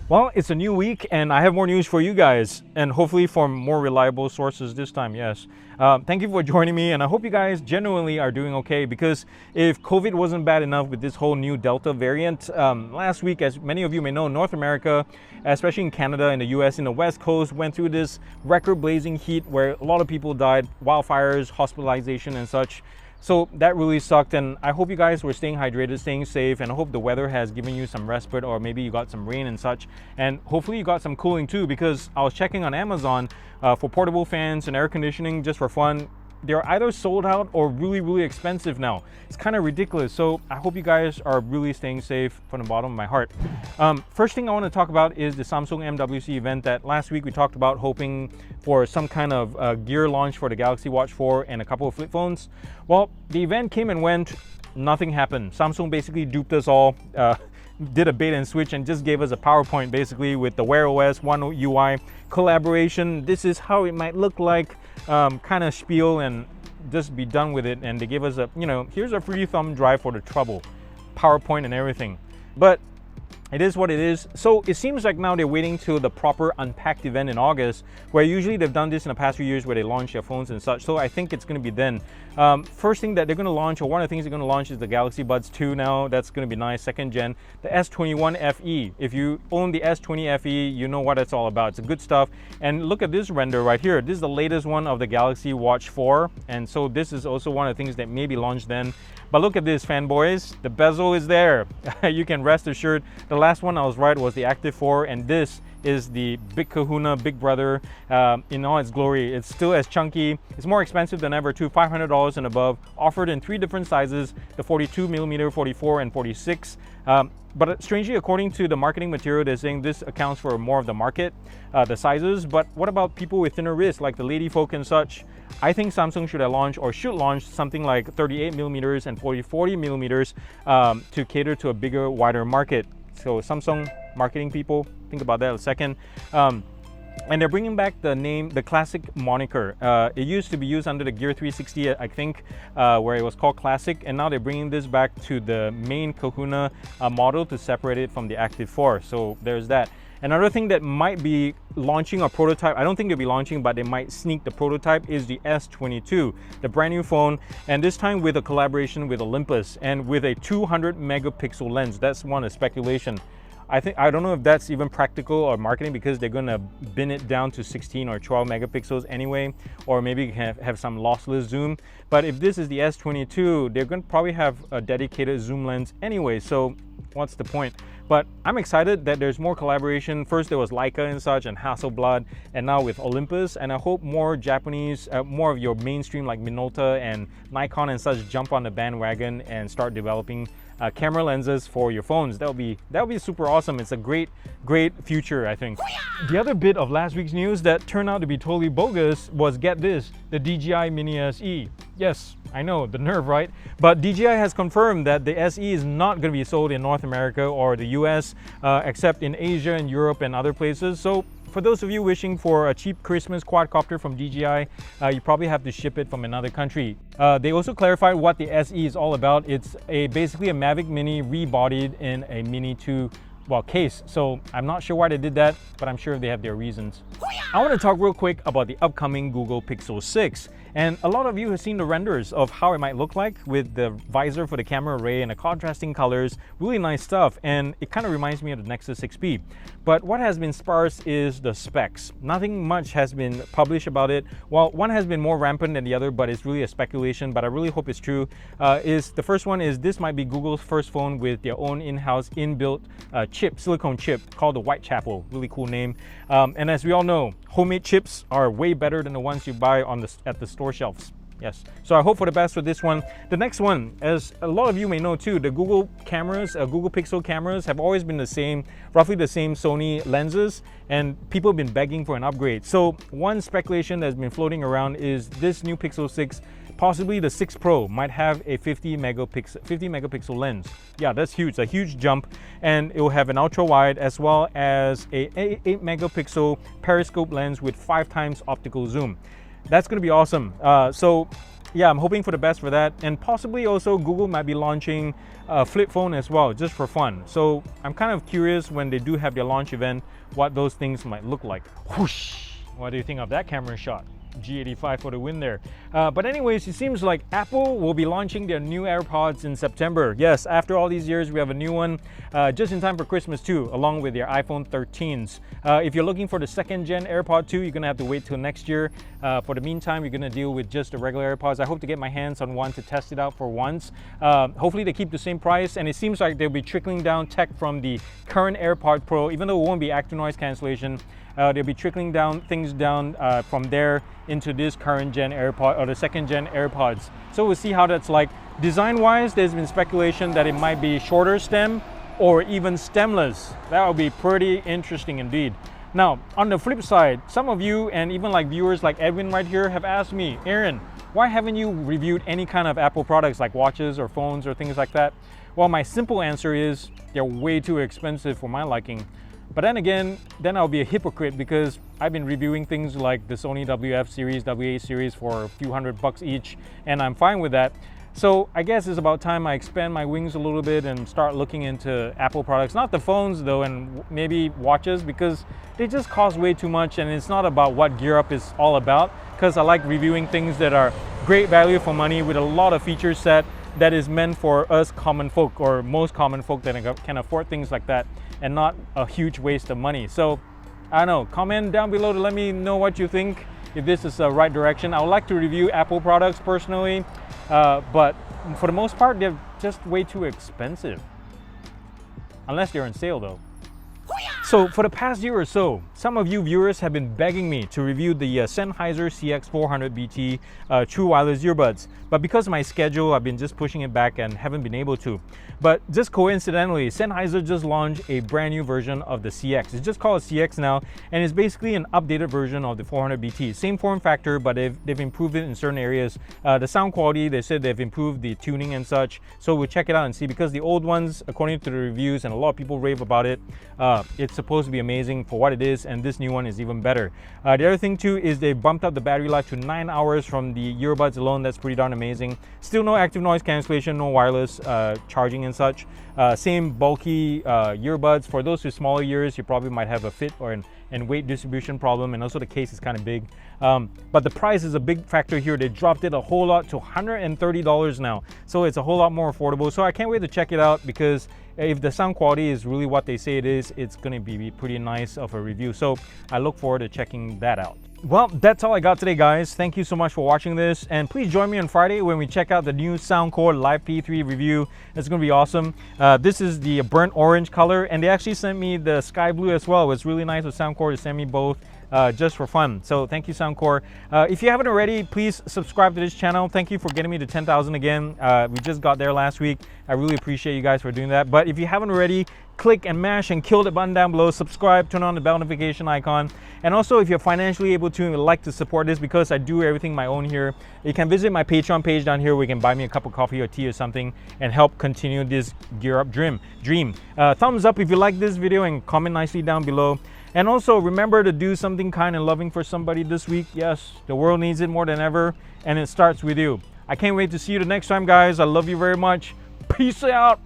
Well, it's a new week and I have more news for you guys, and hopefully from more reliable sources this time, yes. Thank you for joining me, and I hope you guys genuinely are doing okay, because if COVID wasn't bad enough with this whole new Delta variant, last week, as many of you may know, North America, especially in Canada and the US, in the West Coast, went through this record-blazing heat where a lot of people died, wildfires, hospitalization and such. So that really sucked, and I hope you guys were staying hydrated, staying safe, and I hope the weather has given you some respite, or maybe you got some rain and such, and hopefully you got some cooling too, because I was checking on Amazon for portable fans and air conditioning just for fun. They're either sold out or really expensive now. It's kind of ridiculous. So I hope you guys are really staying safe from the bottom of my heart. First thing I want to talk about is the Samsung MWC event that last week we talked about, hoping for some kind of gear launch for the Galaxy Watch 4 and a couple of flip phones. Well, the event came and went, nothing happened. Samsung basically duped us all, did a bait and switch and just gave us a PowerPoint basically with the Wear OS, One UI collaboration. This is how it might look like, kind of spiel, and just be done with it. And they gave us a, here's a free thumb drive for the trouble, PowerPoint and everything. But it is what it is. So it seems like now they're waiting till the proper Unpacked event in August, where usually they've done this in the past few years where they launch their phones and such. So I think it's going to be then. First thing that they're going to launch, or one of the things they're going to launch, is the Galaxy Buds 2 now. That's going to be nice, second gen. The S21 FE. If you own the S20 FE, you know what it's all about. It's good stuff. And look at this render right here. This is the latest one of the Galaxy Watch 4. And so this is also one of the things that may be launched then. But look at this, fanboys. The bezel is there. You can rest assured. The last one I was right was the Active 4, and this is the Big Kahuna, Big Brother in all its glory. It's still as chunky. It's more expensive than ever too, $500 and above, offered in 3 different sizes, the 42mm, 44, and 46. But strangely, according to the marketing material, they're saying this accounts for more of the market, the sizes. But what about people with thinner wrists, like the lady folk and such? I think Samsung should have launched, or should launch, something like 38mm and 40mm to cater to a bigger, wider market. So Samsung marketing people, think about that a second. And they're bringing back the name, the Classic moniker. It used to be used under the Gear 360, I think, where it was called Classic, and now they're bringing this back to the main Kahuna model to separate it from the Active 4. So there's that. Another thing that might be launching a prototype, I don't think they'll be launching, but they might sneak the prototype, is the S22, the brand new phone, and this time with a collaboration with Olympus and with a 200 megapixel lens. That's one of speculation. I don't know if that's even practical or marketing, because they're going to bin it down to 16 or 12 megapixels anyway, or maybe have some lossless zoom. But if this is the S22, they're going to probably have a dedicated zoom lens anyway, so what's the point? But I'm excited that there's more collaboration. First there was Leica and such, and Hasselblad, and now with Olympus, and I hope more Japanese, more of your mainstream like Minolta and Nikon and such jump on the bandwagon and start developing camera lenses for your phones. That would be super awesome. It's a great future, I think. The other bit of last week's news that turned out to be totally bogus was, get this, the DJI Mini SE. Yes, I know, the nerve, right? But DJI has confirmed that the SE is not going to be sold in North America or the US, except in Asia and Europe and other places. So for those of you wishing for a cheap Christmas quadcopter from DJI, you probably have to ship it from another country. They also clarified what the SE is all about. It's basically a Mavic Mini rebodied in a Mini 2 case. So I'm not sure why they did that, but I'm sure they have their reasons. I want to talk real quick about the upcoming Google Pixel 6. And a lot of you have seen the renders of how it might look like with the visor for the camera array and the contrasting colors. Really nice stuff, and it kind of reminds me of the Nexus 6P. But what has been sparse is the specs. Nothing much has been published about it. Well, one has been more rampant than the other, but it's really a speculation, but I really hope it's true. The first one is this might be Google's first phone with their own in-house inbuilt chip, silicone chip, called the Whitechapel. Really cool name. And as we all know, homemade chips are way better than the ones you buy at the store shelves. Yes, so I hope for the best with this one. The next one, as a lot of you may know too, the Google cameras, Google Pixel cameras have always been the same, roughly the same Sony lenses, and people have been begging for an upgrade. So one speculation that's been floating around is this new Pixel 6, possibly the 6 Pro, might have a 50 megapixel lens. Yeah, that's huge, a huge jump, and it will have an ultra wide as well as a 8 megapixel periscope lens with 5 times optical zoom. That's going to be awesome. So yeah, I'm hoping for the best for that. And possibly also Google might be launching a flip phone as well, just for fun. So I'm kind of curious when they do have their launch event, what those things might look like. Whoosh! What do you think of that camera shot? G85 for the win there. But anyways, it seems like Apple will be launching their new AirPods in September. Yes, after all these years, we have a new one just in time for Christmas too, along with their iPhone 13s. If you're looking for the second gen AirPod 2, you're gonna have to wait till next year. For the meantime, you're gonna deal with just the regular AirPods. I hope to get my hands on one to test it out for once. Hopefully they keep the same price, and it seems like they'll be trickling down tech from the current AirPod Pro, even though it won't be active noise cancellation. They'll be trickling down things from there into this current gen AirPod or the second gen AirPods. So we'll see how that's like. Design wise, there's been speculation that it might be shorter stem or even stemless. That would be pretty interesting indeed. Now, on the flip side, some of you and even like viewers like Edwin right here have asked me, Aaron, why haven't you reviewed any kind of Apple products like watches or phones or things like that? Well, my simple answer is they're way too expensive for my liking. But then again, then I'll be a hypocrite because I've been reviewing things like the Sony WF series, WA series for a few $100 each, and I'm fine with that. So I guess it's about time I expand my wings a little bit and start looking into Apple products. Not the phones though, and maybe watches, because they just cost way too much, and it's not about what Gear Up is all about, because I like reviewing things that are great value for money with a lot of feature set that is meant for us common folk, or most common folk that can afford things like that, and not a huge waste of money. So I don't know, comment down below to let me know what you think, if this is the right direction. I would like to review Apple products personally, but for the most part they're just way too expensive, unless they're on sale though. So for the past year or so, some of you viewers have been begging me to review the Sennheiser CX400BT true wireless earbuds. But because of my schedule, I've been just pushing it back and haven't been able to. But just coincidentally, Sennheiser just launched a brand new version of the CX. It's just called CX now, and it's basically an updated version of the 400BT. Same form factor, but they've improved it in certain areas. The sound quality, they said they've improved the tuning and such. So we'll check it out and see, because the old ones, according to the reviews, and a lot of people rave about it, it's supposed to be amazing for what it is, and this new one is even better. The other thing too is they bumped up the battery life to 9 hours from the earbuds alone. That's pretty darn amazing. Still no active noise cancellation, no wireless charging and such. Same bulky earbuds. For those with smaller ears, you probably might have a fit or and weight distribution problem, and also the case is kind of big. But the price is a big factor here. They dropped it a whole lot to $130 now, so it's a whole lot more affordable. So I can't wait to check it out, because if the sound quality is really what they say it is, it's going to be pretty nice of a review. So I look forward to checking that out. Well, that's all I got today, guys. Thank you so much for watching this, and please join me on Friday when we check out the new Soundcore Live P3 review. It's going to be awesome. This is the burnt orange color, and they actually sent me the sky blue as well. It was really nice of Soundcore to send me both. Just for fun. So thank you, Soundcore. If you haven't already, please subscribe to this channel. Thank you for getting me to 10,000 again. We just got there last week. I really appreciate you guys for doing that. But if you haven't already, click and mash and kill the button down below. Subscribe, turn on the bell notification icon. And also, if you're financially able to and would like to support this, because I do everything my own here, you can visit my Patreon page down here where you can buy me a cup of coffee or tea or something and help continue this Gear Up dream. Thumbs up if you like this video, and comment nicely down below. And also remember to do something kind and loving for somebody this week. Yes, the world needs it more than ever, and it starts with you. I can't wait to see you the next time, guys. I love you very much. Peace out.